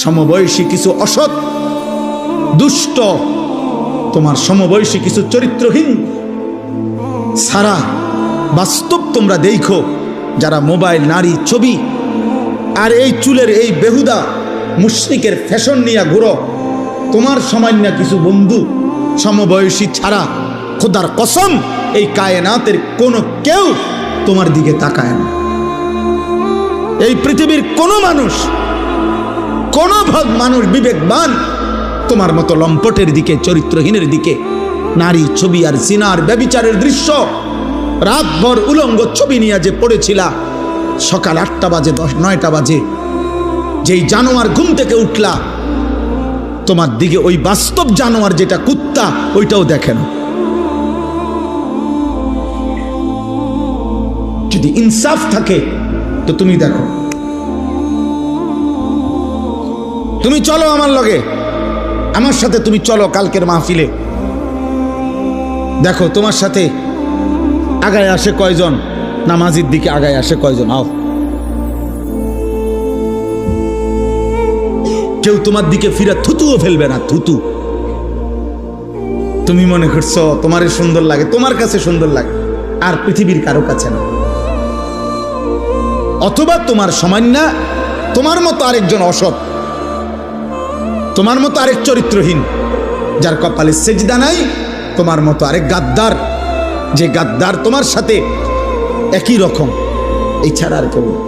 সমবয়সী কিছু অসৎ দুষ্ট, তোমার সমবয়সী কিছু চরিত্রহীন সারা বাস্তব তোমরা দেখো, যারা মোবাইল, নারী, ছবি আর এই চুলের এই বেহুদা মুশরিকের ফ্যাশন নিয়ে ঘুরো, তোমার সামান্য কিছু বন্ধু সমবয়সী ছাড়া খোদার কসম এই কায়নাতের কোনো কেউ তোমার দিকে তাকায় না। এই পৃথিবীর কোনো মানুষ, কোনো মানুষ বিবেকবান তোমার মতো লম্পটের দিকে, চরিত্রহীনের দিকে, নারী, ছবি আর জিনার ব্যভিচারের দৃশ্য রাতভর উলঙ্গ ছবি নিয়ে যে পড়েছিলা, সকাল 8টা বাজে 9টা বাজে যেই জানোয়ার ঘুম থেকে উঠলা, তোমার দিকে ওই বাস্তব জানোয়ার যেটা কুত্তা, ওইটাও দেখে না। যদি ইনসাফ থাকে তো তুমি দেখো, তুমি চলো আমার লগে, আমার সাথে তুমি চলো কালকের মাহফিলে, দেখো তোমার সাথে আগায় আসে কয়জন, নামাজির দিকে আগায় আসে কয়জন। আও, কেউ তোমার দিকে ফিরে থুতুও ফেলবে না, থুতু। তুমি মনে করছো তোমার সুন্দর লাগে, তোমার কাছে সুন্দর লাগে, আর পৃথিবীর কারো কাছে না। অথবা তোমার সামান্য, তোমার মতো আরেকজন অসৎ, তোমার মতো আরেক চরিত্রহীন, যার কপালে সেজদা নাই, তোমার মতো আরেক গাদ্দার, যে গাদ্দার তোমার সাথে একই রকম। এই ছাড়া আর কেউ না,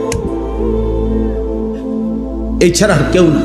এই ছাড়া আর কেউ না।